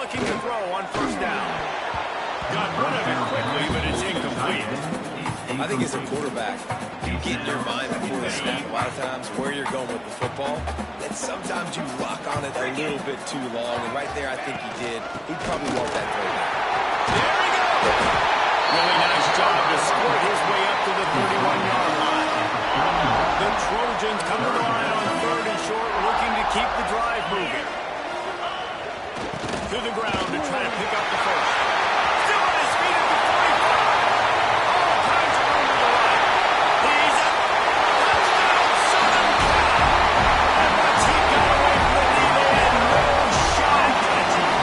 looking to throw on first down. Got rid of it quickly, but it's incomplete. I think as a quarterback, you get in your mind before the snap a lot of times where you're going with the football. And sometimes you lock on it a little bit too long. And right there, I think he did. He'd probably want that throw back. There he goes. Really nice job to squirt his way up to the 31-yard line. The Trojans come to the line on 3rd and short, looking to keep the drive moving. To the ground to try to pick up the first. Still on his feet at the 45. All kinds of room to the right. He's up. Touchdown, Southern Cal. And once he got away from the lead, they had no shot at catching.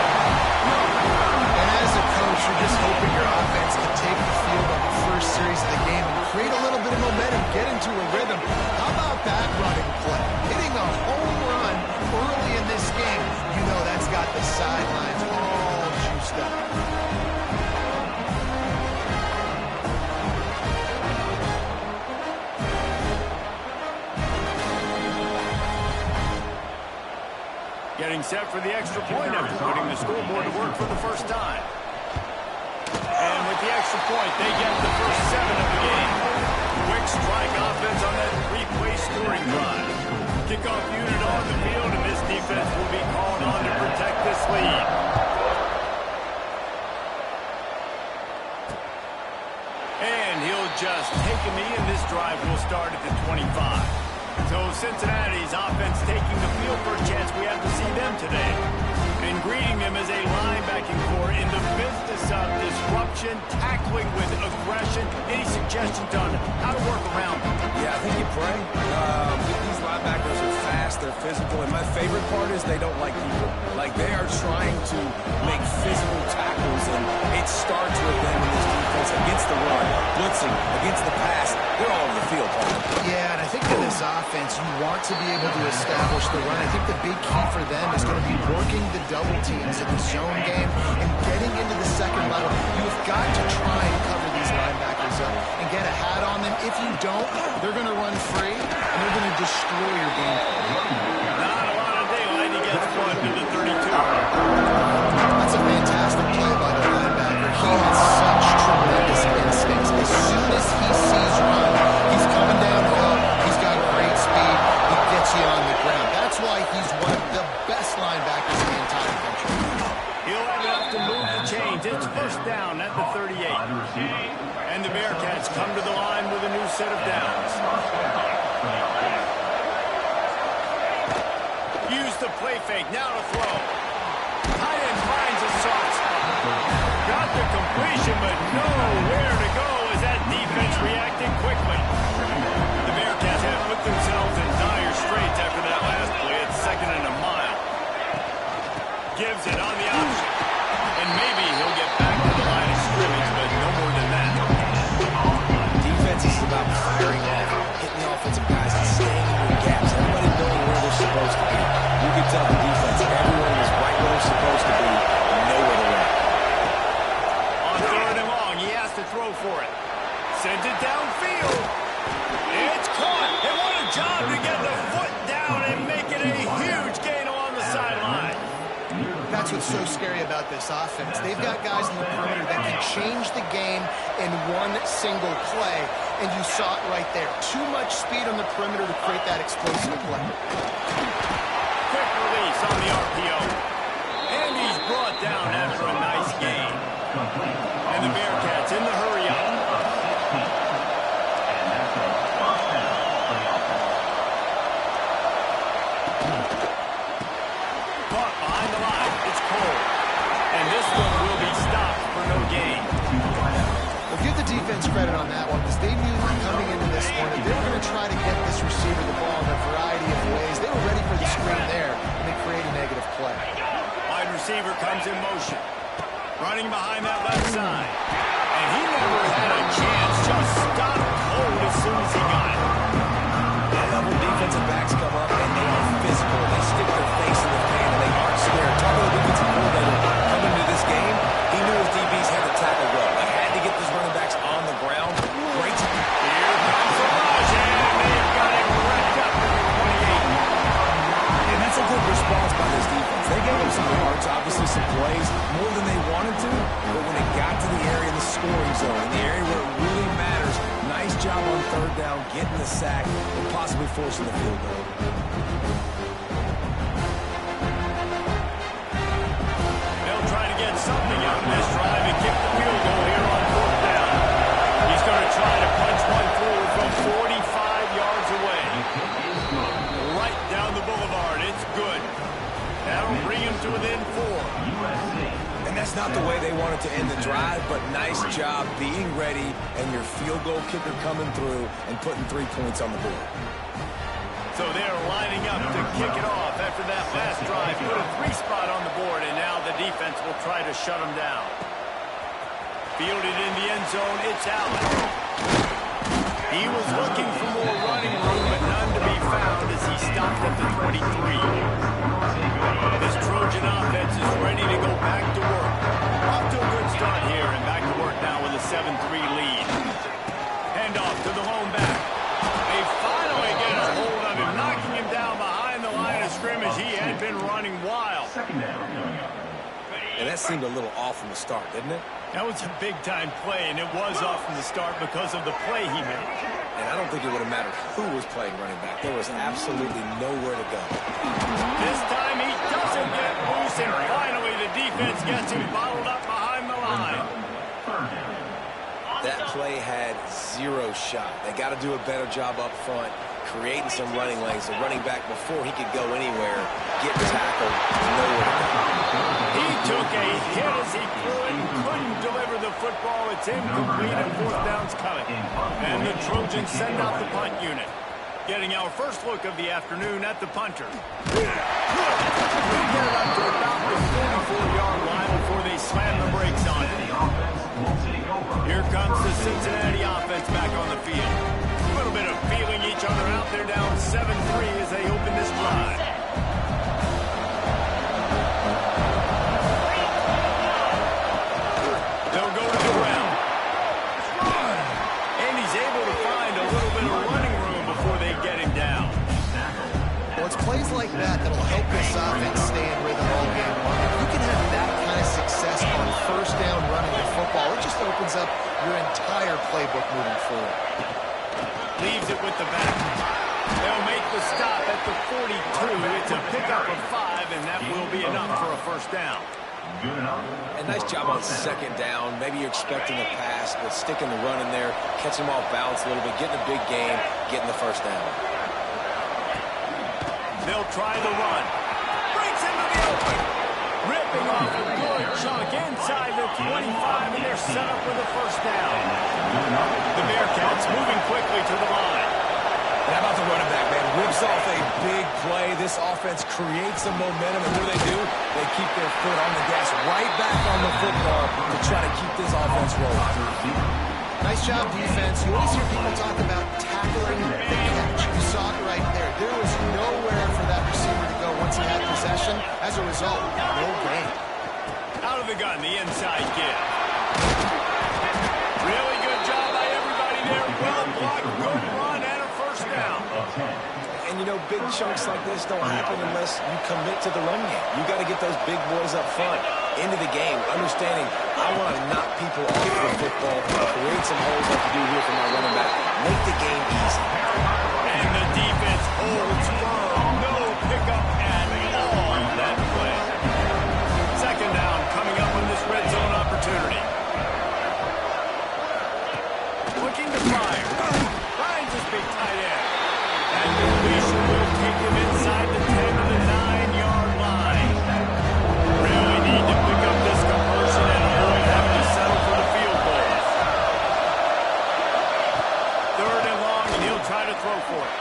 And as a coach, you're just hoping your offense can take the field on the first series of the game and create a little bit of momentum, get into a rhythm. How about that running play? Hitting a home run early in this game. You know that's got the sidelines all juiced up. Getting set for the extra point after putting the scoreboard to work for the first time. And with the extra point, they get the first 7 of the game. Quick strike offense on that 3-play scoring drive. Kickoff unit on the field, and this defense will be called on to protect this lead. And he'll just take a knee, and this drive will start at the 25. So Cincinnati's offense taking the field for a chance. We have to see them today. And greeting them as a linebacking core in the business of disruption, tackling with aggression. Any suggestions on how to work around them? Yeah, I think you pray. These linebackers are fast, they're physical, and my favorite part is they don't like people. Like, they are trying to make physical tackles, and it starts with them in this defense against the run, blitzing, against the pass. They're all over the field, Paul. Yeah, and I think in this offense, you want to be able to establish the run. I think the big key for them is going to be working the double teams in the zone game and getting into the second level. You've got to try and cover these linebackers up and get a hat on them. If you don't, they're going to run free and they're going to destroy your game. Not a lot of daylight. He gets one to the 32. That's a fantastic play by the linebacker. He has such tremendous instincts. As soon as he sees run, he's coming downhill. He's got great speed. He gets you on the ground. That's why he's one of the best linebackers in the entire country. He'll have enough to move the chains. It's first down at the 38. And the Bearcats come to the line with a new set of downs. Use the play fake. Now to throw. Tight end finds a soft spot. Got the completion, but nowhere to go as that defense reacted quickly. The Bearcats have put themselves in dire straits after that last play. It's 2nd and a mile. Gives it on the option. And maybe he'll get back to the line of scrimmage, but no more than that. Defense is about firing off, hitting the offensive guys, and staying in their gaps. Everybody knowing where they're supposed to be. You can tell the defense, everyone is right where they're supposed to be, and nowhere to run. On 3rd and long, he has to throw for it. Sends it downfield. It's caught. And what a job to get the foot down and make it a huge gain along the sideline. That's what's so scary about this offense. They've got guys in the perimeter that can change the game in one single play, and you saw it right there. Too much speed on the perimeter to create that explosive play. Quick release on the RPO. And he's brought down after a nice gain. And the Bearcats in the hurry up. Caught behind the line. It's Cole. And this one will be stopped for no gain. Well, give the defense credit on that one, because they knew coming into this one that they were going to try to get this receiver the ball in a variety of ways. They were ready for the screen there, and they create a negative play. Wide receiver comes in motion. Running behind that left side. And he never had a chance. Just stopped cold as soon as he got it. High-level defensive backs come up, and they are physical. They stick their face in the paint, and they aren't scared. Talk about the defensive coordinator coming into this game. He knew his DBs had to tackle well. They had to get those running backs on the ground. Great. Here comes the rush, and they've got him wrapped up at the 28. And that's a good response by this defense. They gave him some some yards, obviously some plays, more than they wanted to, but when it got to the area in the scoring zone, in the area where it really matters, nice job on third down, getting the sack, and possibly forcing the field goal. They'll try to get something out of this drive and kick the field goal here on fourth down. He's going to try to punch one through from 45 yards away. Right down the boulevard. It's good. That'll bring him to within 4. USC. And that's not the way they wanted to end the drive, but nice job being ready and your field goal kicker coming through and putting 3 points on the board. So they're lining up to kick it off after that last drive. Put a 3 spot on the board, and now the defense will try to shut them down. Fielded in the end zone, it's Allen. He was looking for more running room, but none to be found as he stopped at the 23. This Trojan offense is ready to go back to work. Off to a good start here, and back to work now with a 7-3 lead. Handoff to the lone back. They finally get a hold of him, knocking him down behind the line of scrimmage. He had been running wild. And that seemed a little off from the start, didn't it? That was a big-time play, and it was off from the start because of the play he made. And I don't think it would have mattered who was playing running back. There was absolutely nowhere to go. This time he doesn't get loose, and finally the defense gets him bottled up behind the line. That play had 0 shot. They got to do a better job up front, creating some running lanes. The running back, before he could go anywhere, get tackled, nowhere to go. He took a hit as he couldn't deliver the football. It's incomplete, and fourth down's coming. And the Trojans send out the punt unit. Getting our first look of the afternoon at the punter. They get it up to about the 44-yard line before they slam the brakes on it. Here comes the Cincinnati offense back on the field. A little bit of feeling each other out. They're down 7-3 as they open this drive. They'll go to the ground. And he's able to find a little bit of running room before they get him down. Well, it's plays like that that'll help this offense stay in rhythm all game long. If you can have that kind of success on first down running the football, it just opens up your entire playbook moving forward. Leaves it with the back. They'll make the stop at the 42. It's a pickup of 5, and that will be enough for a first down. And nice job on second down. Maybe you're expecting a pass, but sticking the run in there, catching them off balance a little bit, getting a big gain, getting the first down. They'll try the run. Breaks into the open. Ripping off a good chunk inside the 25, and they're set up with a first down. The Bearcats moving quickly to the line. And how about the running back, man? Rips off a big play. This offense creates some momentum, and what do? They keep their foot on the gas, right back on the football to try to keep this offense rolling. Nice job, defense. You always hear people talk about tackling the catch. You saw it right there. There was nowhere for that receiver to go once he had possession. As a result, no gain. Out of the gun, the inside give. Really good job by everybody there. Well blocked, good run, and a first down. And, you know, big chunks like this don't happen unless you commit to the run game. You got to get those big boys up front into the game, understanding I want to knock people off the football, create some holes like you do here for my running back, make the game easy. And the defense holds firm. No pickup at all on that play. Second down coming up on this red zone opportunity. Looking to fire. Finds his big tight end. And the completion will take him inside the 10 to the 9-yard line. Really need to pick up this conversion and avoid having to settle for the field goal. Third and long, and he'll try to throw for it.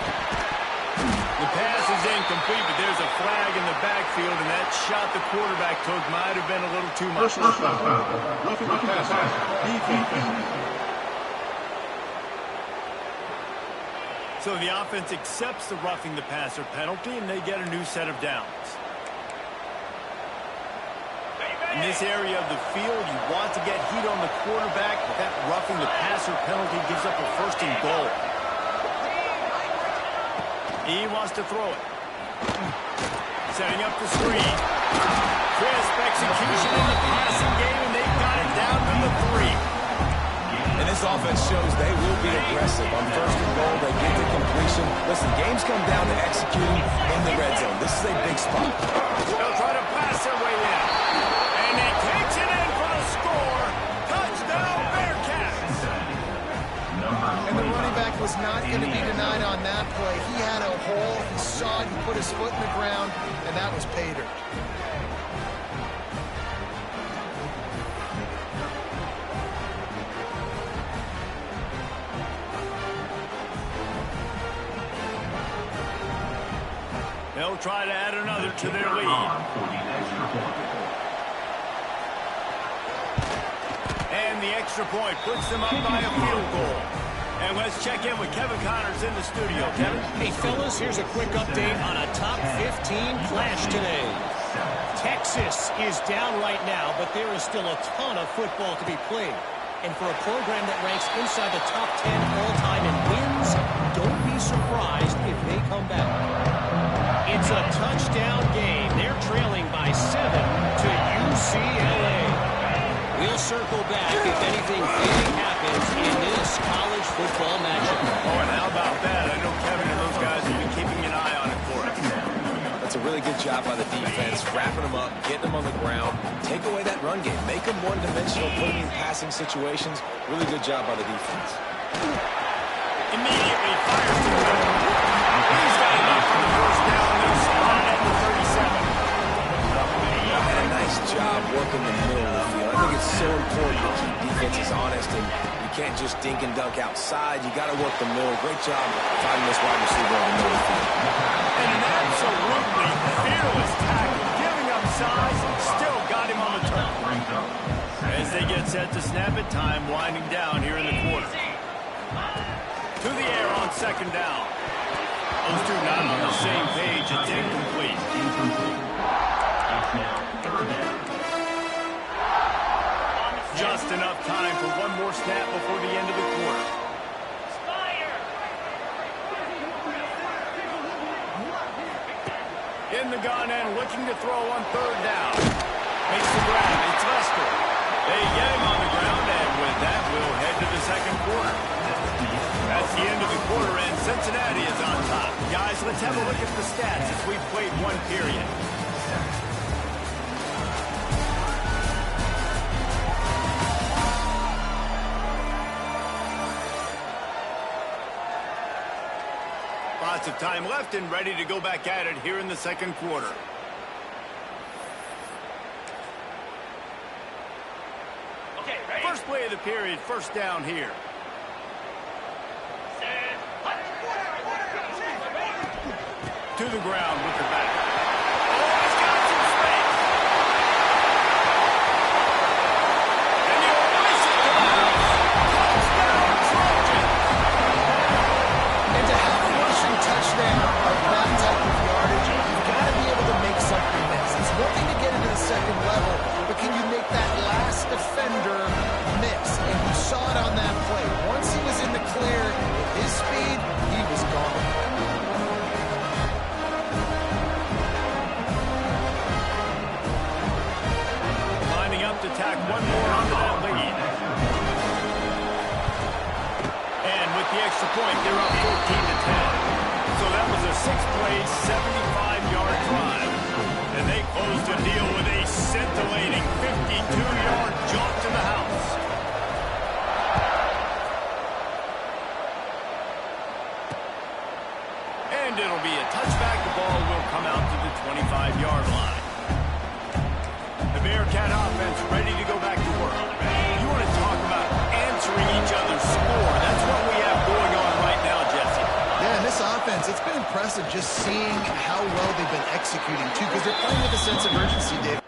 The pass is incomplete, but there's a flag in the backfield, and that shot the quarterback took might have been a little too much. So the offense accepts the roughing the passer penalty, and they get a new set of downs. In this area of the field, you want to get heat on the quarterback, but that roughing the passer penalty gives up a first and goal. He wants to throw it. setting up the screen. Crisp execution in the passing game, and they've got it down to the 3. And this offense shows they will be aggressive. On first and goal, they get the completion. Listen, games come down to executing in the red zone. This is a big spot. They'll try to pass their way in. And he takes it in for the score. Touchdown, Bearcats. And the running back was not going to be denied on that play. He had a hole. He saw it. He put his foot in the ground, and that was pay dirt. They'll try to add another to their lead. And the extra point puts them up by a field goal. And let's check in with Kevin Connors in the studio. Kevin? Hey, fellas, here's a quick update on a top 15 clash today. Texas is down right now, but there is still a ton of football to be played. And for a program that ranks inside the top 10 all-time in wins, don't be surprised if they come back. It's a touchdown game. They're trailing by 7 to UCLA. We'll circle back if anything big happens in this college football matchup. Oh, and how about that? I know Kevin and those guys have been keeping an eye on it for us. That's a really good job by the defense, wrapping them up, getting them on the ground, take away that run game, make them one-dimensional, put them in passing situations. Really good job by the defense. Immediately fires to the middle. He's got enough for the first down. They'll spot at the 37. And a nice job working the middle of the field. I think it's so important to keep defenses honest, and you can't just dink and dunk outside. You got to work the middle. Great job finding this wide receiver in the middle of the field. And an absolutely fearless tackle, giving up size, and still got him on the turn. As they get set to snap it, time winding down here in the quarter. To the air on second down. Those two not on the same page. It's incomplete. Just enough time for one more snap before the end of the quarter. In the gun and looking to throw on third down. Makes the grab. It's Lester. They get him on the ground, and with that, we'll head to the second quarter. That's the end of the quarter, and Cincinnati is on top. Guys, let's have a look at the stats as we've played one period. Lots of time left and ready to go back at it here in the second quarter. Okay, ready? First play of the period, first down here. To the ground with the back. Oh, he's got some space. And he'll race it to the house. Touchdown, Trojan. And to have a rushing touchdown of that type of yardage, you've got to be able to make something miss. It's one thing to get into the second level, but can you make that last defender miss? And you saw it on that play. Once he was in the clear, with his speed, he was gone. Lining up to tack one more onto that lead. And with the extra point, they're up 14-10. So that was a 6-play, 75-yard drive. And they closed the deal with a scintillating 52-yard jaunt to the house. And it'll be a touchback. The ball will come out to the 25-yard line. The Bearcat offense ready to go back to work. You want to talk about answering each other's score. That's what we have going on right now, Jesse. Yeah, and this offense, it's been impressive just seeing how well they've been executing, too, because they're playing with a sense of urgency, Dave.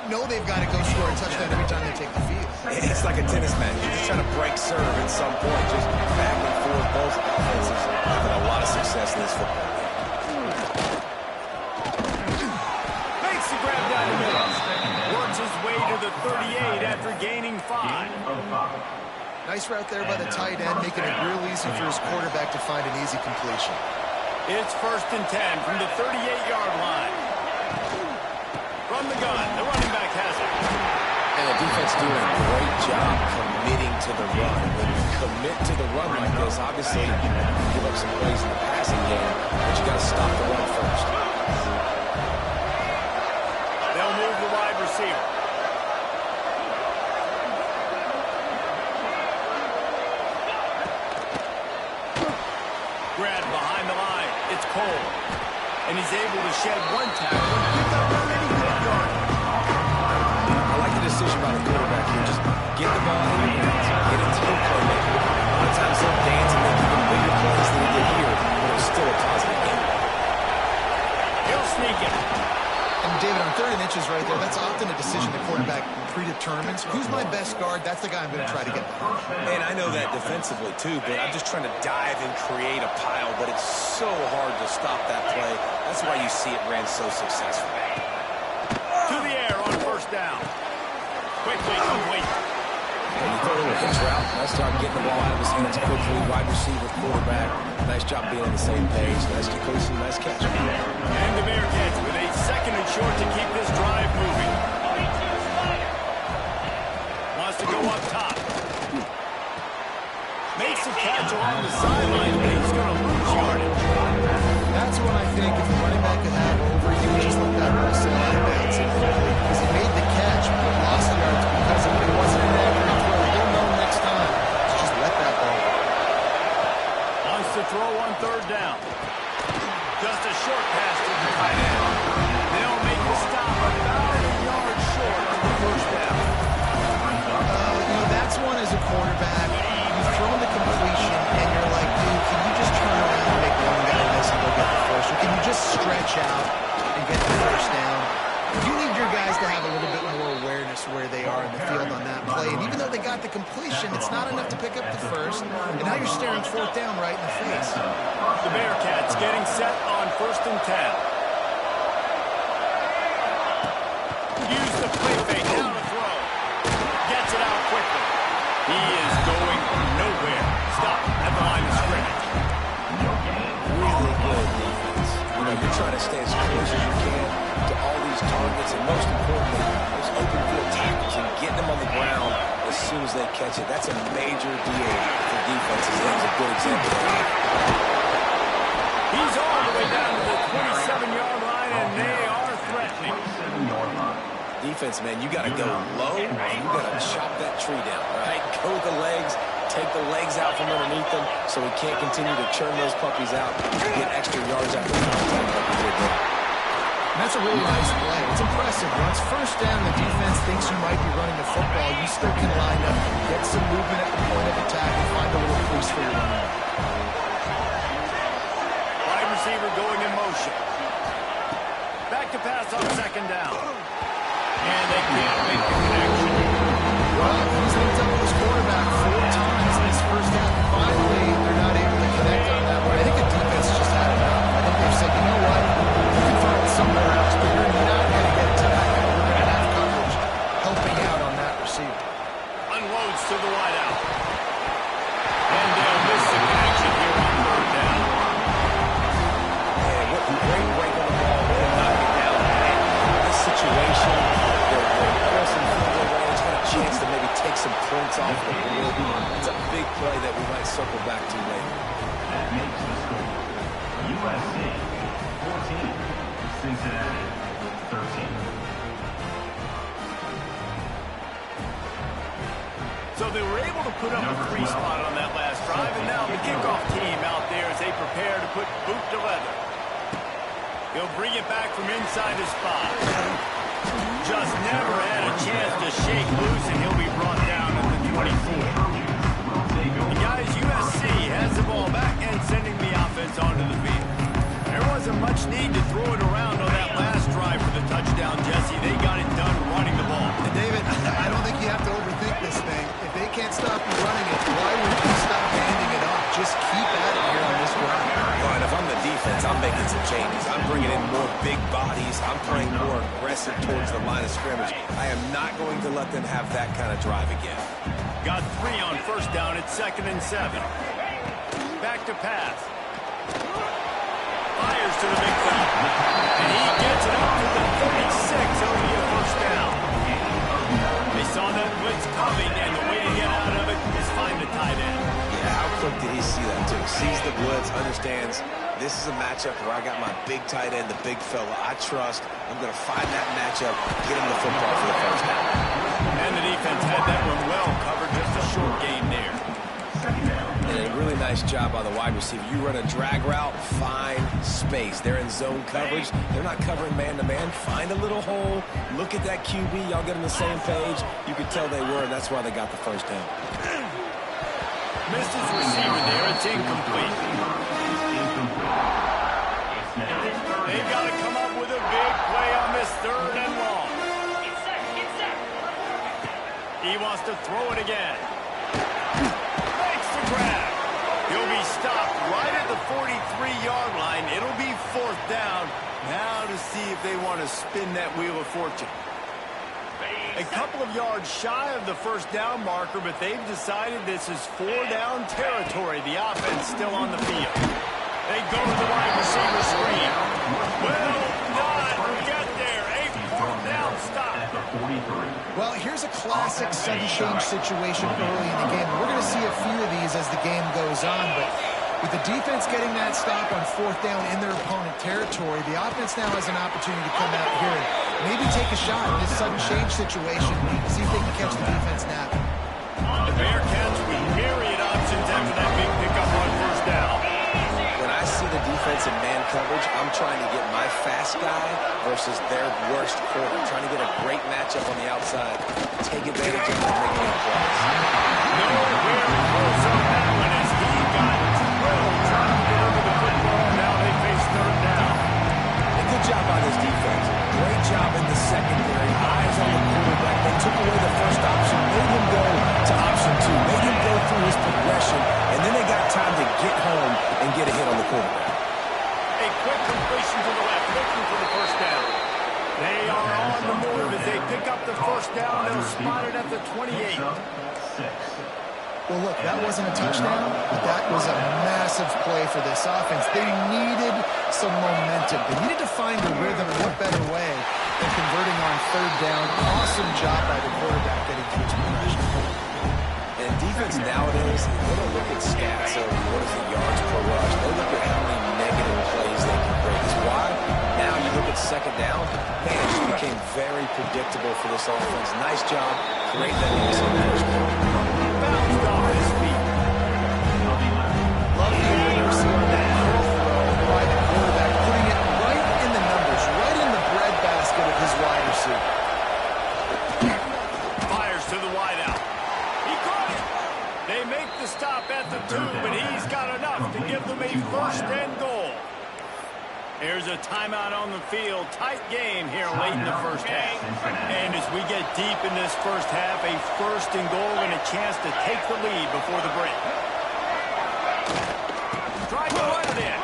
know they've got to go score a touchdown every time they take the field. It's like a tennis match. You're just trying to break serve at some point. Just back and forth. Both offenses having a lot of success in this football game. Makes the grab down the middle. Works his way to the 38 after gaining 5. Nice route there by the tight end, making it real easy for his quarterback to find an easy completion. It's 1st and 10 from the 38-yard line. From the gun, the running back has it. And the defense doing a great job committing to the run. When you commit to the run like this, obviously you give up some plays in the passing game, but you got to stop the run first. They'll move the wide receiver. Grab behind the line. It's Cole. And he's able to shed 1 tackle and pick up that many good yards. I like the decision by the quarterback here. Just get the ball in your hands, get it to the playmaker. A lot of times they'll dance and make even bigger plays than he did here, but it was still a positive game. He'll sneak it. And David, on 3rd and inches right there, that's often a decision the quarterback predetermines. Who's my best guard? That's the guy I'm going to try to get behind. And I know that defensively too, but I'm just trying to dive and create a pile, but it's so hard to stop that play. That's why you see it ran so successful. To the air on 1st down. Quickly complete. And you throw a little hitch route. Nice job getting the ball out of his hands quickly. Wide receiver, quarterback. Nice job being on the same page. Nice completion, nice catch. And the Bearcats with a 2nd and short to keep this drive moving. Wants to go up top. Makes a catch along the sideline, but he's going to lose yardage. That's when I think if the running back could have over, he would just let that ball sail out of bounds. Because he made the catch, but lost yards because of it. It wasn't an accurate throw. He'll know next time to just let that ball go. Wants to throw on 3rd down. Just a short pass to the tight end. They'll make the stop about a yard short of the 1st down. That's one as a quarterback. You've thrown the completion, and you're like, dude, can you just turn around and make one guy miss and go get the first? Or can you just stretch out and get the 1st down? You need your guys to have a little bit more awareness where they are in the field on that play. And even though they got the completion, it's not enough to pick up the 1st. And now you're staring 4th down right in the face. The Bearcats getting set on 1st and 10. Use the play fake now to throw. Gets it out quickly. He is going nowhere. Stop at the line of scrimmage. Really good defense. You know, you're trying to stay as close as you can to all these targets, and most importantly, those open field tackles and getting them on the ground as soon as they catch it. That's a major deal for defenses. That was a good example of that. He's all the way down to the 27-yard line, and they are threatening. Defense, man, you got to go low, and you got to chop that tree down, right? Go with the legs, take the legs out from underneath them so he can't continue to churn those puppies out and get extra yards after contact like he did there. And that's a really nice play. It's impressive. Once 1st down, the defense thinks you might be running the football. You still can line up, get some movement at the point of attack, and find a little crease for your running. Wide receiver going in motion. Back to pass on 2nd down. And they can't make the connection. Well, he's linked up with his quarterback 4 times in his 1st half. Finally, they're not able to connect on that one. I think the defense just had enough. I think they've said, you know what? You can throw it somewhere else, but you're not going to get it to that guy. We're going to have coverage helping out on that receiver. Unloads to the wideout. And they'll miss the connection here on 3rd down. Man, what a great break on the ball. They're knocking down. In this situation, they're crossing field goal range, got a chance to maybe take some points off the board. It's a big play that we might circle back to later. That makes the score. USC 14, Cincinnati 13. So they were able to put up a 3 spot on that last drive, and now the kickoff team out there as they prepare to put boot to leather. He'll bring it back from inside his spot. Just never had a chance to shake loose, and he'll be brought down at the 24. And guys, USC has the ball back and sending the offense onto the field. There wasn't much need to throw it around on that last drive for the touchdown, Jesse. They got it done running the can't stop you running it. Why would you stop handing it off? Just keep at it here on this drive. Well, and if I'm the defense, I'm making some changes. I'm bringing in more big bodies. I'm playing more aggressive towards the line of scrimmage. I am not going to let them have that kind of drive again. Got 3 on first down at 2nd and 7. Back to pass. Fires to the big fella. And he gets it up to the 36. It'll be a first down. They saw that blitz coming, and the way to get out of it is find the tight end. Yeah, how quick did he see that, too? Sees the blitz, understands this is a matchup where I got my big tight end, the big fella I trust. I'm going to find that matchup, get him the football for the first down. And the defense had that one well covered, just a short gain there. And a really nice job by the wide receiver. You run a drag route, find space. They're in zone coverage. They're not covering man-to-man. Find a little hole. Look at that QB. Y'all get on the same page. You could tell they were, and that's why they got the first down. Missed his receiver there. It's incomplete. They've got to come up with a big play on this 3rd and long. He wants to throw it again. Makes the grab. He'll be stopped right at the 43-yard line. It'll be 4th down. Now to see if they want to spin that wheel of fortune. A couple of yards shy of the first down marker, but they've decided this is 4-down territory. The offense still on the field. They go to the wide receiver screen. Well done. Get there. A 4th down stop. Well, here's a classic sudden change situation early in the game. We're going to see a few of these as the game goes on, but with the defense getting that stop on 4th down in their opponent territory, the offense now has an opportunity to come out here and maybe take a shot in this sudden change situation, see if they can catch the defense napping. The Bearcats with myriad options after that big pickup on first down. When I see the defense in man coverage, I'm trying to get my fast guy versus their worst corner. I'm trying to get a great matchup on the outside, take advantage of them making a plays. Nowhere close on that one as he got drilled trying to get over the football. Now they face 3rd down. And good job by this defense. Great job in the secondary. Eyes on the quarterback. They took away the first option, made him go to option 2, made him go through his progression, and then they got time to get home and get a hit on the quarterback. A quick completion to the left, looking for the first down. They are on the move as they pick up the first down. They'll spot it at the 28. Well, look, that wasn't a touchdown, but that was a massive play for this offense. They needed some momentum. They needed to find a rhythm, and what better way than converting on 3rd down. Awesome job by the quarterback getting to his progression. And defense nowadays, they don't look at stats of what is the yards per rush. They look at how many negative plays they can break. Why? Now you look at 2nd down, man, it just became very predictable for this offense. Nice job. Great that he was Bounced off his feet. Love the accuracy on that curl throw by the quarterback, putting it right in the numbers, right in the breadbasket of his wide receiver. Fires to the wideout. He caught it. They make the stop at the 2, but he's got enough to give them a 1st and goal. Here's a timeout on the field. Tight game here late in the first half. And as we get deep in this first half, a 1st and goal and a chance to take the lead before the break. Try to run it in.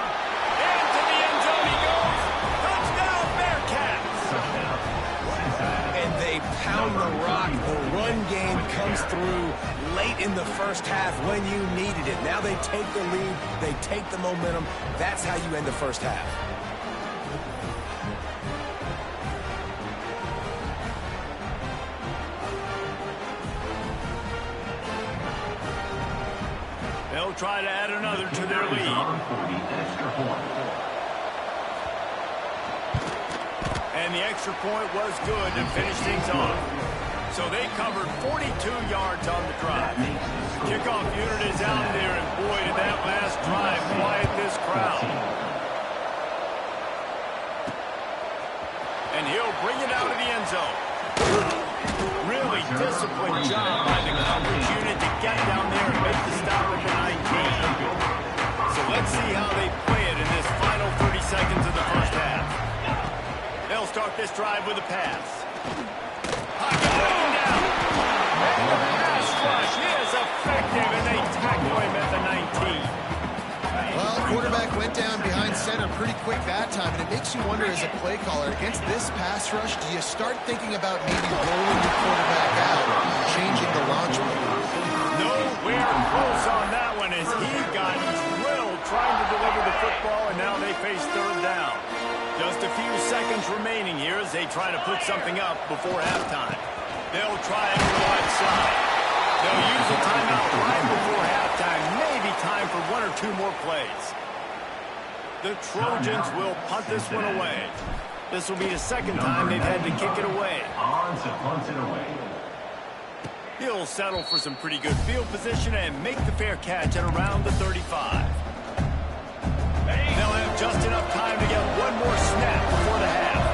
Into the end zone he goes. Touchdown, Bearcats. And they pound the rock. The run game comes through late in the first half when you needed it. Now they take the lead. They take the momentum. That's how you end the first half. They'll try to add another to their lead. And the extra point was good to finish things off. So they covered 42 yards on the drive. Kickoff unit is out there, and boy, did that last drive quiet this crowd. And he'll bring it out of the end zone. Really disciplined job by the coverage unit to get down there and make the stop at the 19. So let's see how they play it in this final 30 seconds of the first half. They'll start this drive with a pass. Pocket broken down. And the pass rush is quarterback went down behind center pretty quick that time, and it makes you wonder as a play caller, against this pass rush, do you start thinking about maybe rolling the quarterback out, changing the launch mode? Nowhere close on that one as he got drilled trying to deliver the football, and now they face third down. Just a few seconds remaining here as they try to put something up before halftime. They'll try it on the right side. They'll use a timeout right before halftime. Maybe time for one or two more plays. The Trojans will punt this one away. This will be the second time they've had to kick it away. On to punt it away. He'll settle for some pretty good field position and make the fair catch at around the 35. They'll have just enough time to get one more snap before the half.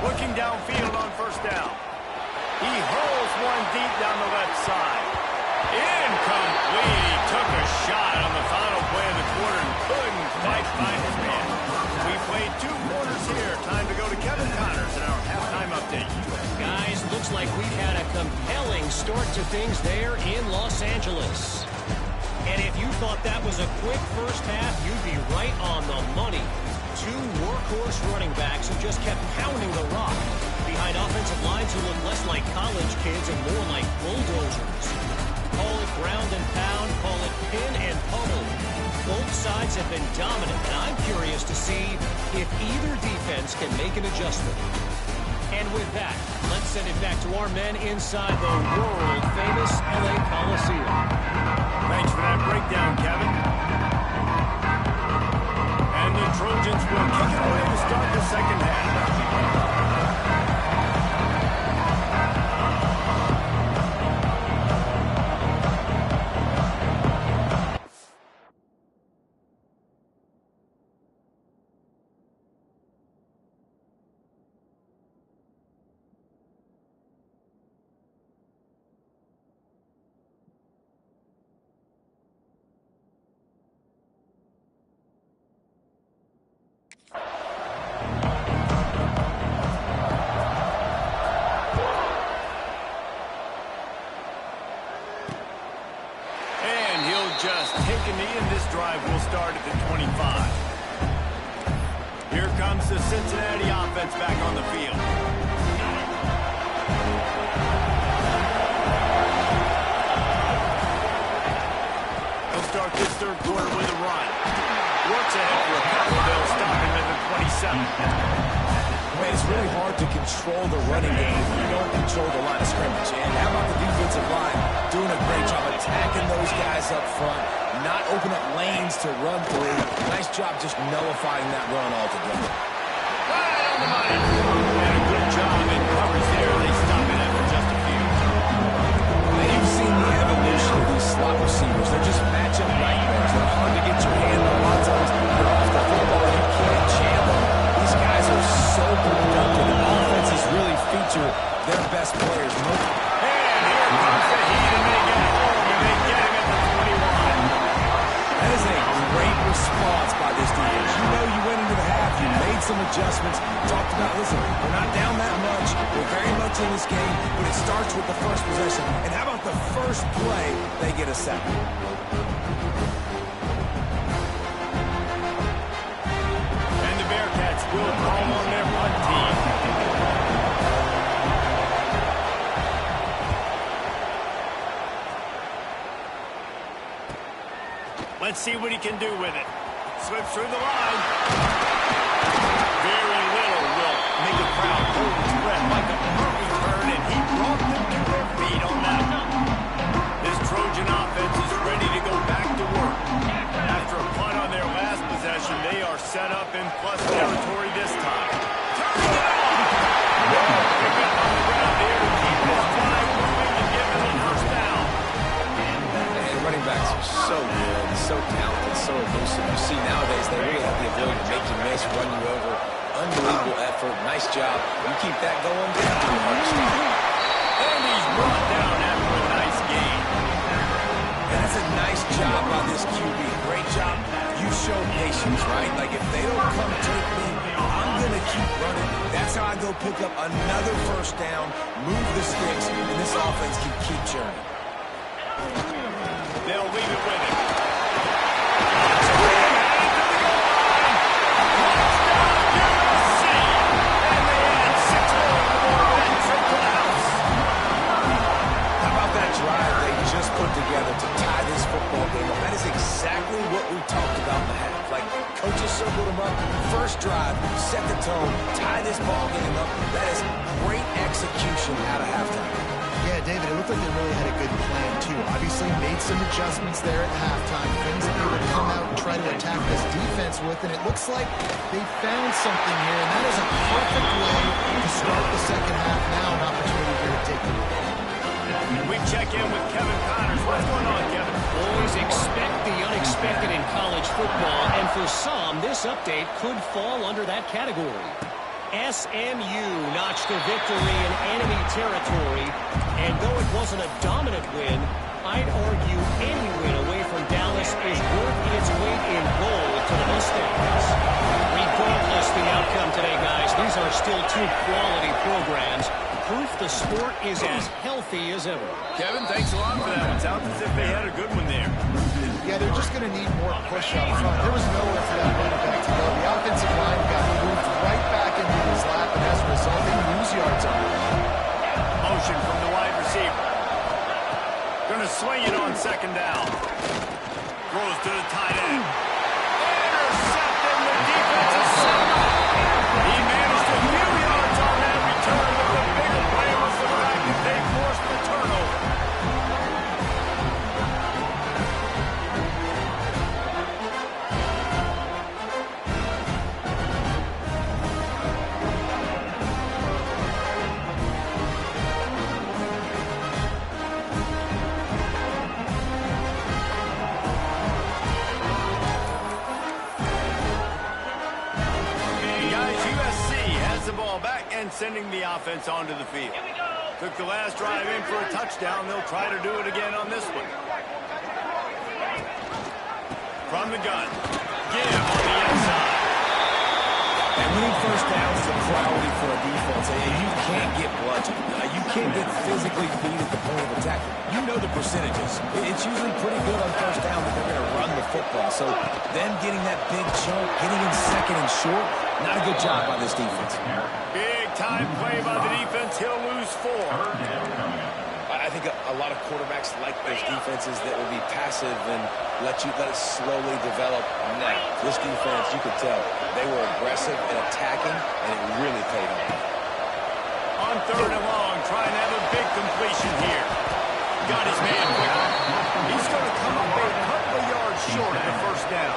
Looking downfield on first down. He hurls one deep down the left side. Incomplete. He took a shot on the final play of the quarter and couldn't quite find his man. We played 2 quarters here. Time to go to Kevin Connors in our halftime update. Guys, looks like we've had a compelling start to things there in Los Angeles. And if you thought that was a quick first half, you'd be right on the money. 2 workhorse running backs who just kept pounding the rock behind offensive lines who look less like college kids and more like bulldozers. Call it ground and pound, call it pin and pummel. Both sides have been dominant, and I'm curious to see if either defense can make an adjustment. And with that, let's send it back to our men inside the world-famous LA Coliseum. Thanks for that breakdown, Kevin. And the Trojans will kick it away to start the second half. Just take a knee, and this drive will start at the 25. Here comes the Cincinnati offense back on the field. They'll start this third quarter with a run. Works ahead for a couple. They'll stop him at the 27. Man, it's really hard to control the running game if you don't control the line of scrimmage. And how about the defensive line doing a great job attacking those guys up front, not open up lanes to run through. Nice job just nullifying that run altogether. Right on the money. And a good job in coverage there. They stop it after just a few. And you've seen the evolution of these slot receivers. They're just matchup nightmares. They're hard to get your hand on. A lot of times they're off the football. You can't jam them. These guys are so productive. The offenses really feature their best players. And here comes the heat, and they get home, and they get him at the 21. That is a great response by this defense. You know you went into the half. You made some adjustments. Talked about, listen, we're not down that much. We're very much in this game, but it starts with the first possession. And how about the first play? They get a sack. Will call on their punt team. Let's see what he can do with it. Slips through the line. Very little will make a crowd hold its breath like a perfect turn, and he brought them to their feet on that one. This Trojan offense is ready to go back to work. After a punt on their last possession, they are set up in plus territory this time. Turning it on! Pick up on the ground here to keep this drive moving and give them a first down. And running backs are so good, so talented, so elusive. You see nowadays they really have the ability to make you miss, run you over. Unbelievable effort. Nice job. You keep that going, they're pretty hard to stop. And he's brought down after a nice game. And that's a nice job by this QB. Great job. You show patience, right? Like, if they don't come take me, I'm going to keep running. That's how I go pick up another first down, move the sticks, and this offense can keep churning. They'll leave it with him. Drive they just put together to tie this football game up. That is exactly what we talked about in the half. Like, coaches circled them up. First drive, set the tone, tie this ball game up. That is great execution out of halftime. Yeah, David, it looked like they really had a good plan, too. Obviously made some adjustments there at halftime. Things that they would come out and try to attack this defense with, and it looks like they found something here, and that is a perfect way to start the second half now. An opportunity here to take it. We check in with Kevin Connors. What's going on, Kevin? Always expect the unexpected in college football, and for some, this update could fall under that category. SMU notched a victory in enemy territory, and though it wasn't a dominant win, I'd argue any win away from Dallas is worth its weight in gold to the Mustangs. Regardless the outcome today, guys, these are still two quality programs. Proof the sport is as healthy as ever. Kevin, thanks a lot for that. It sounds as if they had a good one there. Yeah, they're just going to need more push up front. There was nowhere for that running back to go. The offensive line got moved right back into his lap, and as a result, they lose yards on it. Motion from the wide receiver. Going to swing it on second down. Throws to the tight end. Intercepted. The defense is set up. He managed a few yards on that return, but the bigger play was the fact that they forced the turnover. The ball back and sending the offense onto the field. Took the last drive in for a touchdown. They'll try to do it again on this one. From the gun. Give on the inside. And winning first down is a priority for a defense, and you can't get bludgeoned. You can't get physically beat at the point of attack. You know the percentages. It's usually pretty good on first down that they're going to run the football. So them getting that big chunk, getting in second and short, not a good job by this defense. Big time play by the defense. He'll lose 4. I think a lot of quarterbacks like those defenses that will be passive and let it slowly develop. Now, this defense, you could tell, they were aggressive and attacking, and it really paid off. On third and long, trying to have a big completion here. Got his man quickly. He's going to come up a couple of yards short of the first down.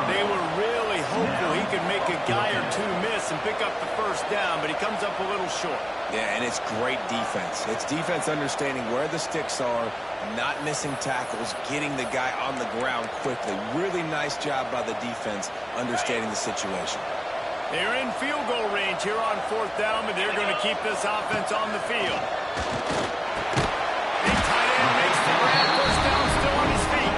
They were really hopeful he could make a guy or two miss and pick up the first down, but he comes up a little short. Yeah, and it's great defense. It's defense understanding where the sticks are, not missing tackles, getting the guy on the ground quickly. Really nice job by the defense understanding the situation. They're in field goal range here on fourth down, but they're going to keep this offense on the field. Big tight end makes the grab. First down, still on his feet.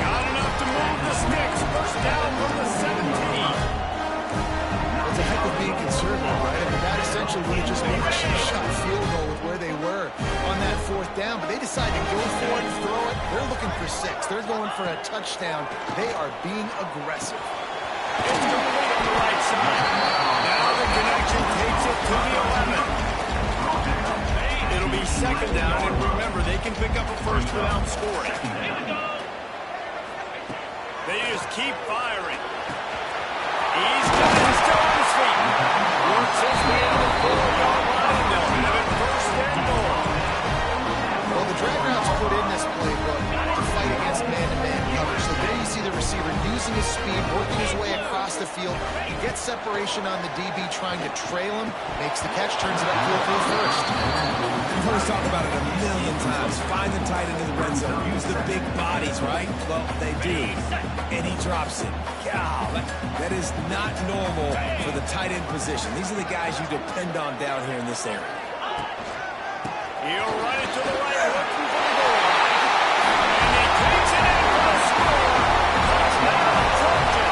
Got enough to move the sticks. First down from the 17. It's a heck of being conservative, right? I mean, that essentially would have just made a shot field goal with where they were on that fourth down, but they decided to go for it, throw it. They're looking for 6. They're going for a touchdown. They are being aggressive. It's complete on the right side. Now the connection takes it to the 11. It'll be second down, and remember, they can pick up a first without scoring. They just keep firing. He's got it, still on his feet. Works his way to the 4-yard line. They'll have it first and goal. Well, the drag routes put in this playbook to fight against man-to-man coverage. So there you see the receiver using his speed, working his way across the field. He gets separation on the DB, trying to trail him, makes the catch, turns it upfield for the first. You've heard us talk about it a million times. Find the tight end in the red zone. Use the big bodies, right? Well, they do. And he drops it. God, that is not normal for the tight end position. These are the guys you depend on down here in this area. He'll run it to the right, looking for the goal. And he takes it in for a score. Touchdown, Georgia.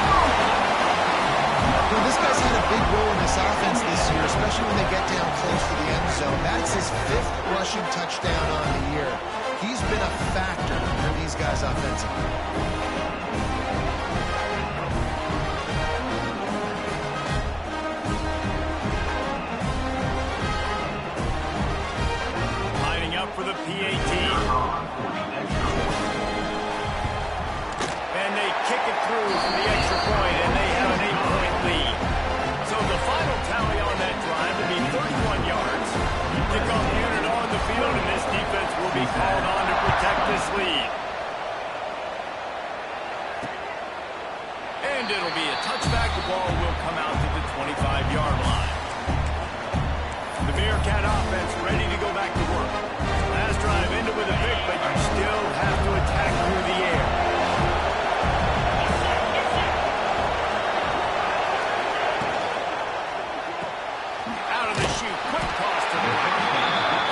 Well, this guy's had a big role in this offense this year, especially when they get down close to the end zone. That's his 5th rushing touchdown on the year. He's been a factor for these guys offensively. For the PAT. And they kick it through for the extra point, and they have an 8-point lead. So the final tally on that drive will be 31 yards. Kickoff unit on the field, and this defense will be called on to protect this lead. And it'll be a touchback. The ball will come out to the 25-yard line. The Bearcat offense ready to go back to work. Last drive ended with a pick, but you still have to attack through the air. Out of the chute, quick toss to the right.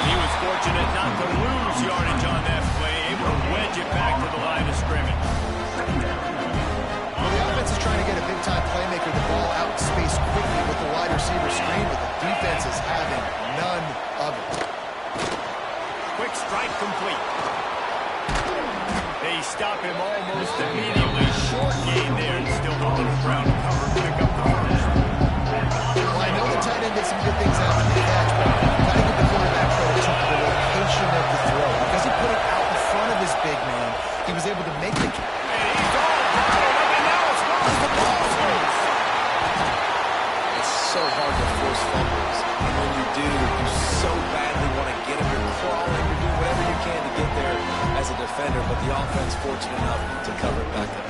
He was fortunate not to lose yardage on that play, able to wedge it back to the line of scrimmage. Well, the offense is trying to get a big-time playmaker the ball out in space quickly with the wide receiver screen, but the defense is having none of it. Quick strike complete. They stop him almost immediately. Short gain there and still holding the ground to cover. Pick up the first. Well, I know the tight end did some good things after the catch, but you've got to give the quarterback credit to the location of the throw. Because he put it out in front of his big man, he was able to make the catch. And he's all bottled up, and now it's lost. The ball's loose. It's so hard to force fumbles. And when you do, you so badly want to get him. You're crawling, you do whatever you can to get there as a defender, but the offense fortunate enough to cover it back up.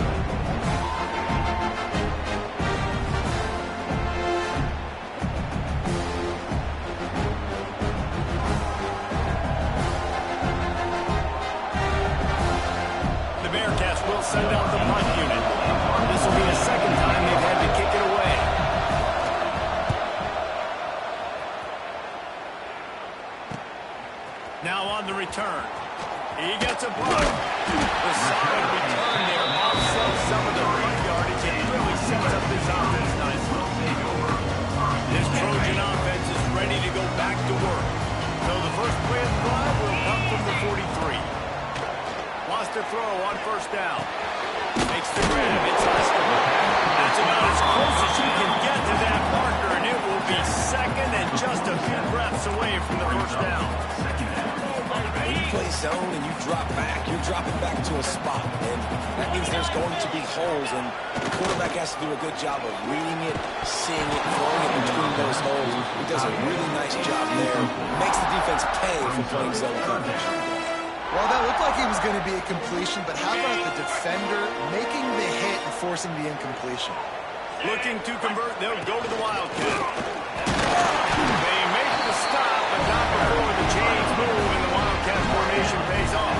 The Bearcats will send out the punt unit. This will be the second time they've had to kick it away. Now on the return. He gets a block. The solid return there offsets some of the front yardage and really sets up this offense nicely. This Trojan offense is ready to go back to work. So the first play of the drive will come from the 43. Lost a throw on first down. Makes the grab. It's Lester. That's about as close as you can get to that marker, and it will be second and just a few breaths away from the first down. You play zone and you drop back, you're dropping back to a spot, and that means there's going to be holes, and the quarterback has to do a good job of reading it, seeing it, throwing it between those holes. He does a really nice job there. Makes the defense pay for playing zone coverage. Well, that looked like he was going to be a completion, but how about the defender making the hit and forcing the incompletion? Looking to convert, they'll go to the Wildcat. They make the stop, but not before the chains move and the Wildcat formation pays off.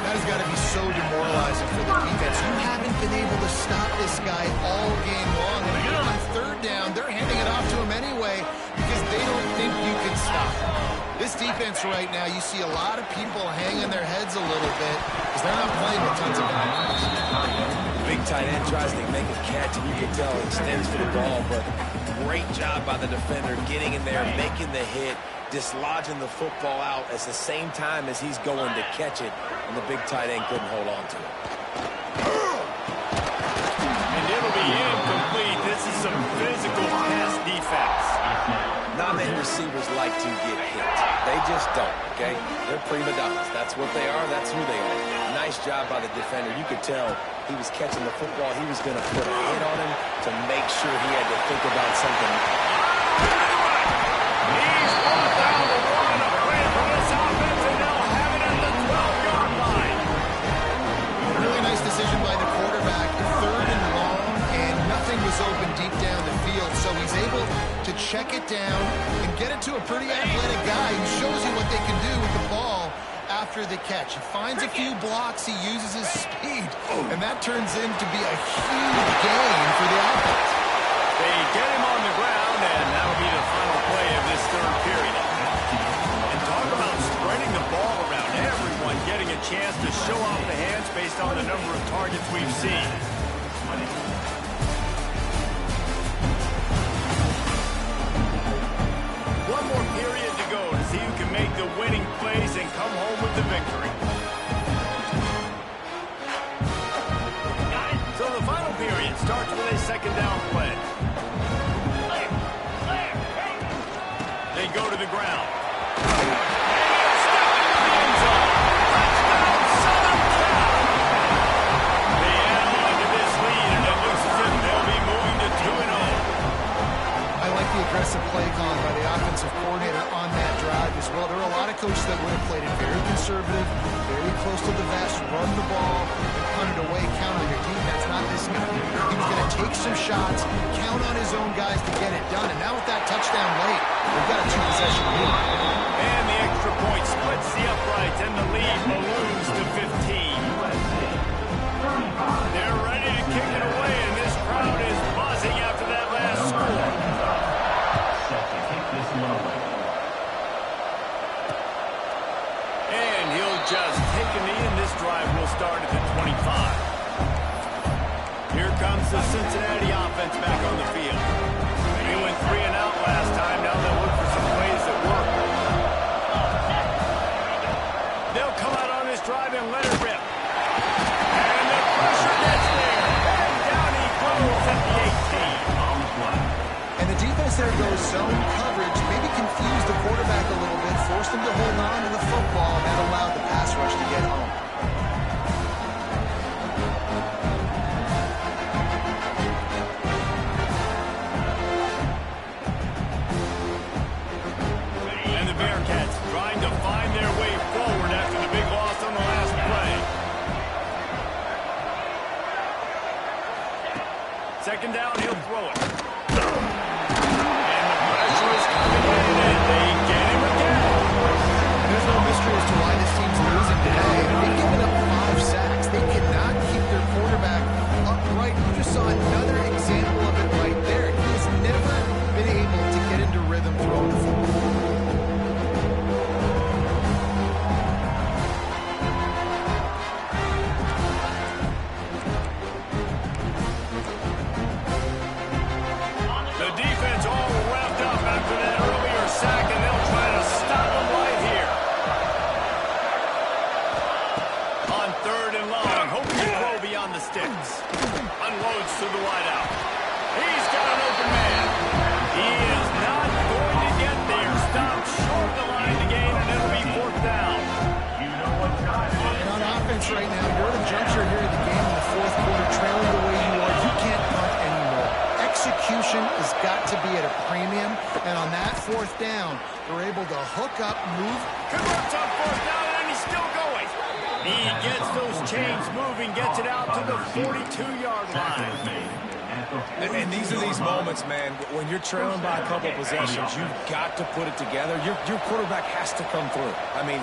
That has got to be so demoralizing for the defense. You haven't been able to stop this guy all game long. And here on third down, they're handing it off to him anyway because they don't think you can stop him. This defense right now, you see a lot of people hanging their heads a little bit because they're not playing with tons of confidence. Big tight end tries to make a catch, and you can tell he extends for the ball, but great job by the defender getting in there, making the hit, dislodging the football out at the same time as he's going to catch it, and the big tight end couldn't hold on to it. And it'll be incomplete. This is some physical pass defense. Not many receivers like to get hit. They just don't, okay? They're prima donnas. That's what they are. That's who they are. Nice job by the defender. You could tell he was catching the football. He was going to put a hit on him to make sure he had to think about something. He's brought down the run, a plan for this offense, and they'll have it at the 12-yard line. Really nice decision by the quarterback. Third and long, and nothing was open deep down the field, so he's able to check it down and get it to a pretty athletic guy who shows you what they can do with the ball after the catch. He finds a few blocks, he uses his speed, and that turns into be a huge gain for the offense. They get him on the ground, and that'll be the final play of this third period. And talk about spreading the ball around, everyone getting a chance to show off the hands based on the number of targets we've seen. One more period to go to see who can make the winning plays and come home with the victory. second down play. They go to the ground. Aggressive play calling by the offensive coordinator on that drive as well. There are a lot of coaches that would have played it very conservative, very close to the vest, run the ball, and punt it away, count on your defense. Not this guy. He was going to take some shots, count on his own guys to get it done. And now with that touchdown late, they've got a two-possession lead. And the extra point splits the uprights, and the lead balloons to 15. They're ready to kick it away, and this crowd is buzzing after that last score. And he'll just take a knee, and this drive will start at the 25. Here comes the Cincinnati offense back on the field. They went 3 and out last time. Now they'll look for some plays that work. They'll come out on this drive and let it rip. And the pressure gets there. And down he goes at the 18. And the defense there goes zone coverage, maybe confused the quarterback a little bit, forced him to hold on to the football, and that allowed the pass rush to get home. And the Bearcats trying to find their way forward after the big loss on the last play. Second down, he'll throw it. There's no mystery as to why this team's losing today. They've given up 5 sacks. They cannot keep their quarterback upright. You just saw another example of it right there. He has never been able to get into rhythm throwing the football. The defense all revved up after that earlier sack, and they'll try to stop him right here. On 3rd and long, hoping to throw beyond the sticks. Unloads to the wideout. He's got an open man. He is not going to get there. Stopped short of the line to gain, and it'll be 4th down. And on offense right now, you're at a juncture here in the game in the 4th quarter, trailing the way you are. You can't punt anymore. Execution has got to be at a premium, and on that 4th down, they're able to hook up, move. Converts on 4th down, and he's still going. He gets those chains moving, gets it out to the 42-yard line. And these are these moments, man, when you're trailing by a couple possessions, you've got to put it together. Your quarterback has to come through. I mean,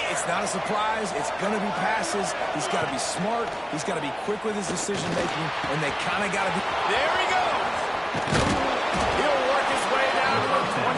it's not a surprise. It's going to be passes. He's got to be smart. He's got to be quick with his decision-making, and they kind of got to be... There he goes. He'll work his way down to the 28.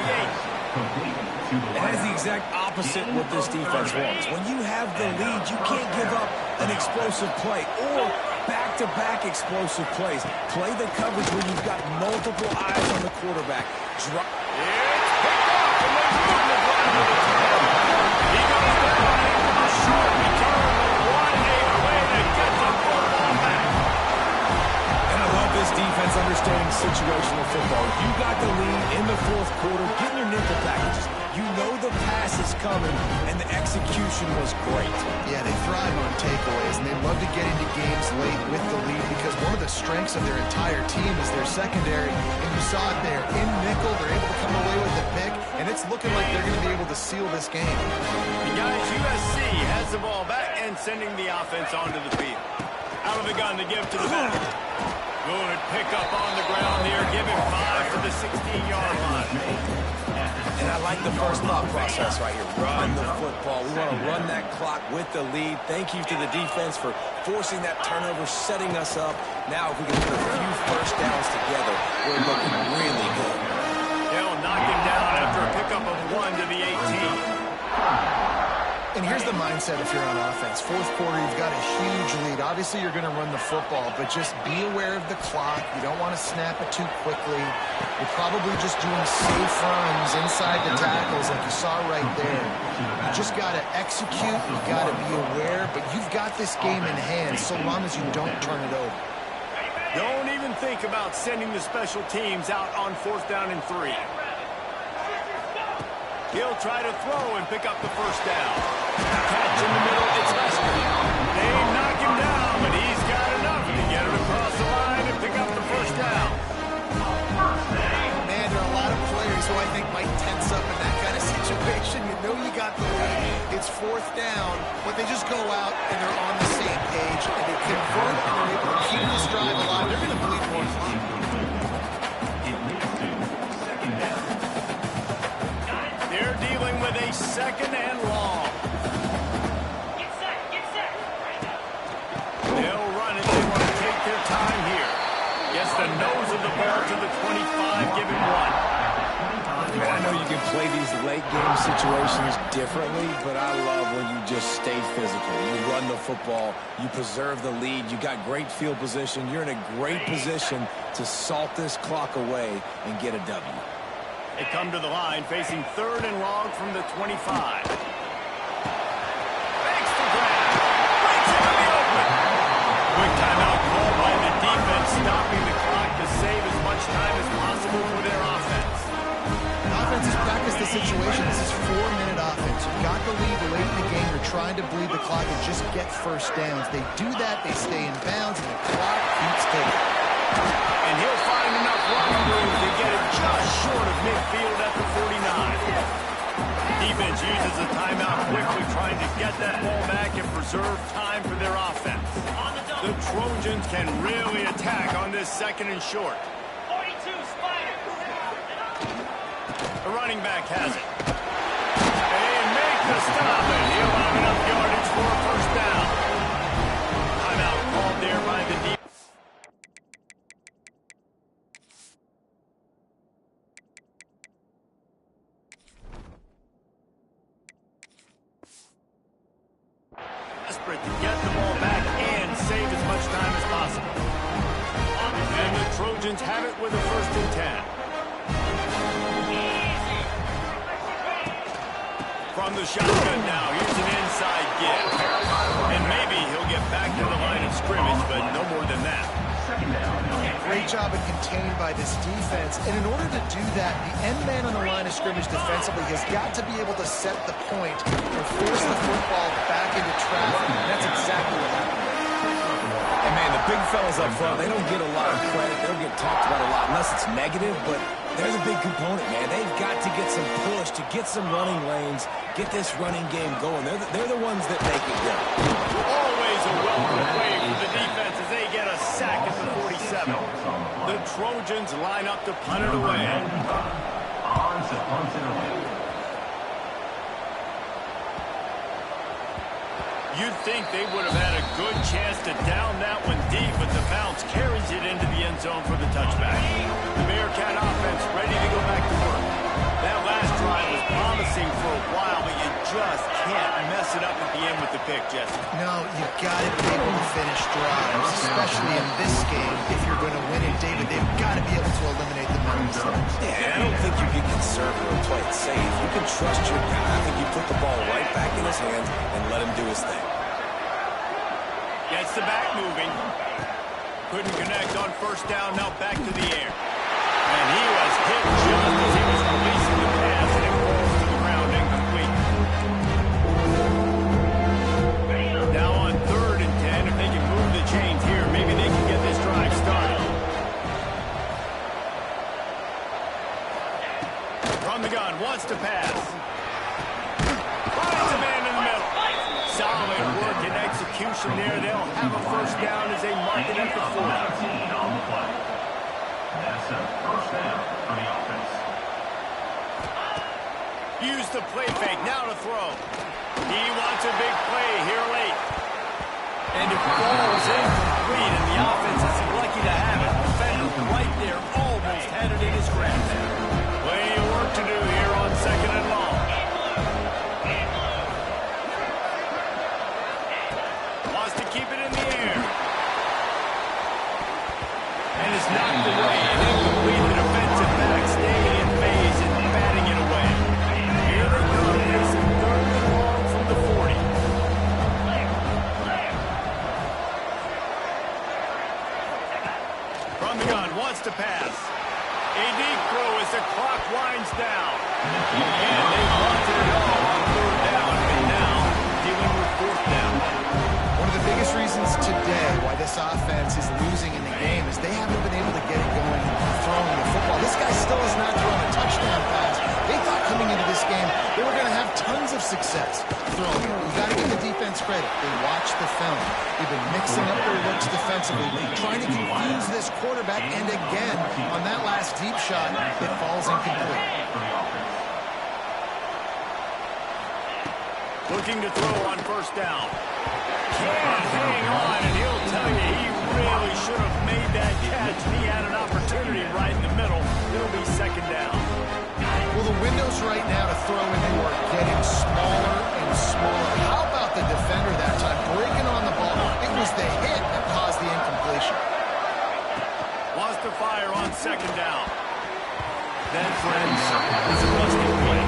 And that is the exact opposite what this defense wants. When you have the lead, you can't give up an explosive play or back-to-back explosive plays. Play the coverage when you've got multiple eyes on the quarterback. It's picked off, and they ruin the drive with the 10. He goes down after a short return. What a way to get the football back. And I love this defense understanding situational football. You got the lead in the 4th quarter, getting your nickel packages. You know the pass is coming, and the execution was great. Yeah, they thrive on takeaways, and they love to get into games late with the lead because one of the strengths of their entire team is their secondary, and you saw it there. In nickel, they're able to come away with the pick, and it's looking like they're going to be able to seal this game. The guys, USC has the ball back and sending the offense onto the field. Out of the gun to give to the back. Good pick up on the ground here. Give him 5 to the 16-yard line. And I like the first thought process right here. Run the football. We want to run that clock with the lead. Thank you to the defense for forcing that turnover, setting us up. Now if we can put a few first downs together, we're looking really good. They'll knock him down after a pickup of 1 to the 18. And here's the mindset if you're on offense. 4th quarter, you've got a huge lead. Obviously, you're going to run the football, but just be aware of the clock. You don't want to snap it too quickly. You're probably just doing safe runs inside the tackles like you saw right there. You just got to execute. You got to be aware, but you've got this game in hand so long as you don't turn it over. Don't even think about sending the special teams out on 4th down and 3? He'll try to throw and pick up the first down. Catch in the middle, it's Lester. They knock him down, but he's got enough to get it across the line and pick up the first down. Man, there are a lot of players who I think might tense up in that kind of situation. You know you got the lead. It's 4th down, but they just go out and they're on the same page, and they convert and they're able to keep this drive alive. They're going to bleed more clock. They're dealing with a 2nd and long. They'll run it. They want to take their time here. Gets the nose of the ball to the 25, give him 1. Man, I know you can play these late game situations differently, but I love when you just stay physical. You run the football, you preserve the lead, you got great field position, you're in a great position to salt this clock away and get a W. They come to the line facing 3rd and long from the 25. Thanks for grab. Breaks into the open. Quick timeout called by the defense, stopping the clock to save as much time as possible for their offense. Offense has practiced the situation. This is 4-minute offense. You've got the lead late in the game. You're trying to bleed the clock and just get first downs. They do that, they stay in bounds, and the clock keeps ticking. And he'll find enough running room to get it just short of midfield at the 49. Defense uses a timeout quickly, trying to get that ball back and preserve time for their offense. The Trojans can really attack on this 2nd and short. The running back has it. They make the stop, and he'll have enough yardage for a first down. Timeout called there by the defense. Desperate to get the ball back and save as much time as possible. And the Trojans have it with a 1st and 10. From the shotgun now, here's an inside give. And maybe he'll get back to the line of scrimmage, but no more than that. Great job of contained by this defense. And in order to do that, the end man on the line of scrimmage defensively has got to be able to set the point and force the football back into traffic. And that's exactly what happened. And man, the big fellas up front, they don't get a lot of credit. They don't get talked about a lot unless it's negative, but they're the big component, man. They've got to get some push, to get some running lanes, get this running game going. They're the ones that make it go. Always a welcome play for the defense as they get a sack at the 47. The Trojans line up to punt it away. On to punt it away. You'd think they would have had a good chance to down that one deep, but the bounce carries it into the end zone for the touchback. The Bearcat offense ready to go back to work. That last drive was promising for a while, but you just can't mess it up at the end with the pick, Jesse. No, you've got to be able to finish drives, especially in this game. If you're going to win it, David, they've got to be able to eliminate the mental mistakes. Yeah, I don't think you can conservative or play it safe. You can trust your guy. I think you put the ball right back in his hands and let him do his thing. Gets the back moving. Couldn't connect on 1st down, now back to the air. And he was hit just as he was releasing the pass, and it rolls to the ground incomplete. Now on 3rd and 10, if they can move the chains here, maybe they can get this drive started. From the gun, wants to pass. Finds a man in the middle. Solid work and execution there. They'll have a first down as they mark it at the 40. On the play. That's a first down for the offense. Use the play fake, now to throw. He wants a big play here late. And it falls incomplete, and the offense is lucky to have it. Defender right there, almost had it in his grasp. Plenty of work to do here on 2nd and long. Wants to keep it in the air. And it's knocked away and incomplete. The defensive back staying in phase and batting it away. Here they come. It's 3rd and long from the 40. From the gun, wants to pass. A deep throw as the clock winds down. And they wanted it all on third down, and now dealing with fourth down. One of the biggest reasons today why this offense is losing in the game is they haven't been able to get it going throwing the football. This guy still has not thrown a touchdown pass. They thought coming into this game they were going to have tons of success throwing it. You got to give the defense credit. They watched the film. They've been mixing up their looks defensively, trying to confuse this quarterback, and again, on that last deep shot, it falls incomplete. Looking to throw on first down. Can't hang on, and he'll tell you he really should have made that catch. He had an opportunity right in the middle. It'll be second down. Well, the windows right now to throw into are getting smaller and smaller. How about the defender that time breaking on the ball? It was the hit that caused the incompletion. Wants to fire on second down. That, friends, is a busted play.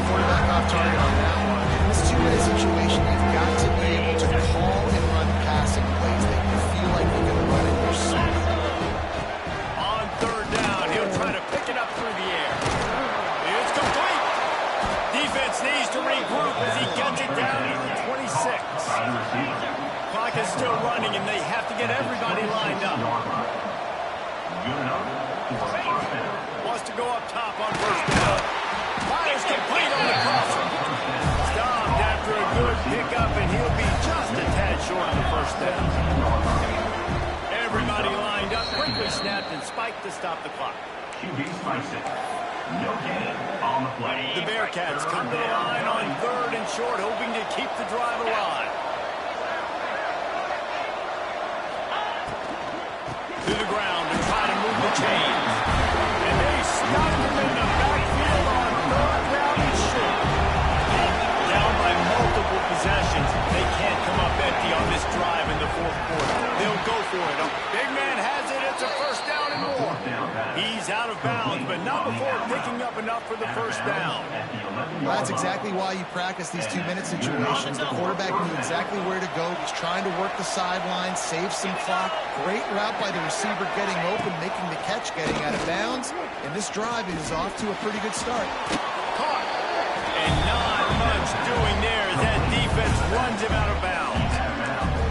Quarterback off target on that one. In this two-way situation, you've got to be able to call and run passing plays that you feel like you're going to run in your suit. On third down, he'll try to pick it up through the air. It's complete. Defense needs to regroup as he gets it down to the 26. Clock is still running, and they have to get everybody lined up. Wants to go up top on first down. Fires complete on the crosser. Stopped after a good pickup, and he'll be just a tad short of the first down. Everybody lined up, quickly snapped and spiked to stop the clock. QB spikes it. No gain on the play. The Bearcats come to the line on third and short, hoping to keep the drive alive. To the ground to try to move the chains. And they stop him in the backfield on third down and short. Down by multiple possessions. They can't come up empty on this drive in the fourth quarter. They'll go for it. A big man has it. It's a first down and more. He's out of bounds, but not before picking up enough for the first down. Well, that's exactly why you practice these two-minute situations. The quarterback knew exactly where to go. He's trying to work the sidelines, save some clock. Great route by the receiver getting open, making the catch, getting out of bounds. And this drive is off to a pretty good start. Caught. And not much doing there as that defense runs him out of bounds.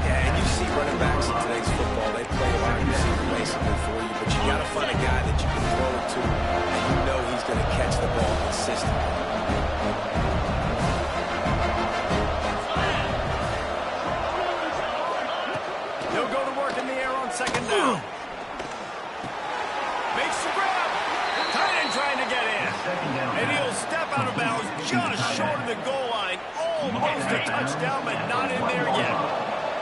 Yeah, and you see running backs in today's football, they play a wide receiver basically for you, but you got to find a guy that you can throw it to, and you know he's going to catch the ball consistently. He'll go to work in the air on second down. Makes the grab. Tight end trying to get in. And he'll step out of bounds just short of the goal line. Almost a touchdown, but not in there yet.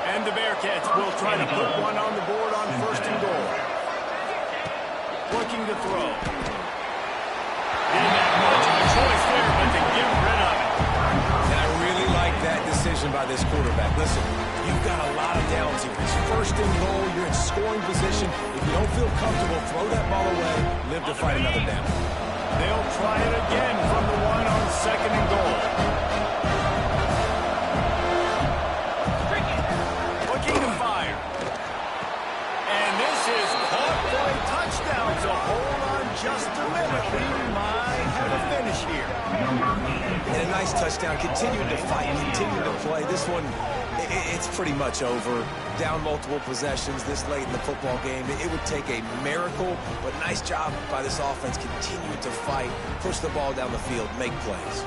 And the Bearcats will try to put one on the board on first and goal. Looking to throw. Didn't have much of a choice there, but to get rid of it. And I really like that decision by this quarterback. Listen, you've got a lot of downs here. It's first and goal. You're in scoring position. If you don't feel comfortable, throw that ball away. Live to fight another down. They'll try it again from the one on second and goal. Looking to fire. And this is caught for a touchdown. So hold on just a minute. We might have a finish here. And a nice touchdown. Continuing to fight, continuing to play. This one, it's pretty much over. Down multiple possessions this late in the football game. It would take a miracle, but nice job by this offense. Continue to fight, push the ball down the field, make plays.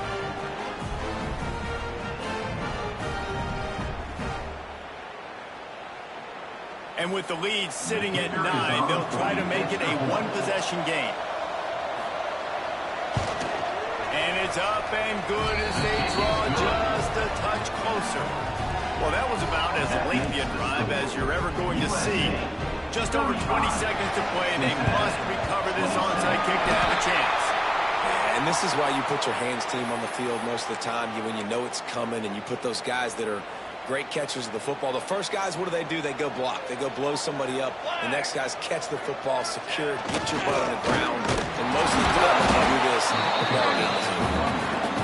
And with the lead sitting at 9, they'll try to make it a one-possession game. And it's up and good as they draw just a touch closer. Well, that was about as lengthy a drive as you're ever going to see. Just over 20 seconds to play, and they must recover this onside kick to have a chance. And this is why you put your hands team on the field most of the time, when you know it's coming, and you put those guys that are great catchers of the football. The first guys, what do? They go block. They go blow somebody up. The next guys catch the football, secure it, get your butt on the ground. And most of the time, when you do this, the ball goes in.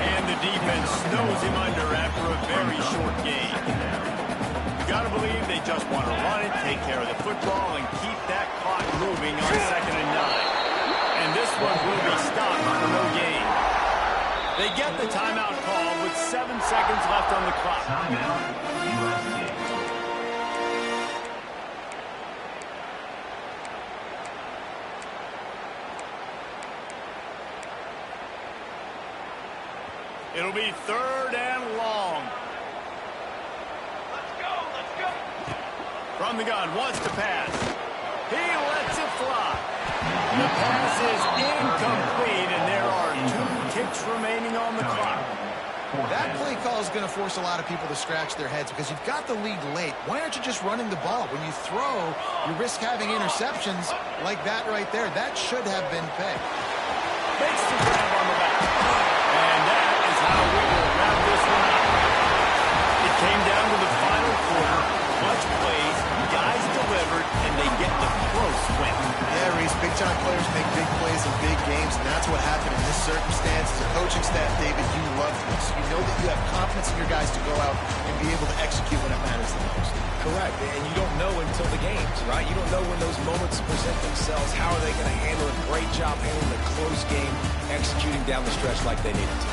And the defense snows him under after a very short game. got to believe they just want to run it, take care of the football, and keep that clock moving on 2nd and 9. And this one will be stopped for no gain. They get the timeout call with 7 seconds left on the clock. Timeout, USC. It'll be 3rd and long. Let's go. From the gun, wants to pass. He lets it fly. The pass is incomplete, and there are 2 ticks remaining on the clock. That play call is going to force a lot of people to scratch their heads because you've got the lead late. Why aren't you just running the ball? When you throw, you risk having interceptions like that right there. That should have been picked. Makes the grab on the back. And that is how we will wrap this one up. It came down to the final quarter. Clutch plays, guys delivered, and they get the close win. Yeah, Reese, big-time players make big plays in big games, and that's what happened in this circumstance. As a coaching staff, David, you love this. You know that you have confidence in your guys to go out and be able to execute when it matters the most. Correct, and you don't know until the games, right? You don't know when those moments present themselves. How are they going to handle it? Great job handling the close game, executing down the stretch like they needed to.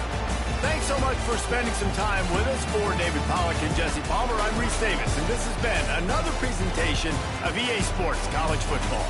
Thanks so much for spending some time with us. For David Pollack and Jesse Palmer, I'm Reese Davis, and this has been another presentation of EA Sports College Football.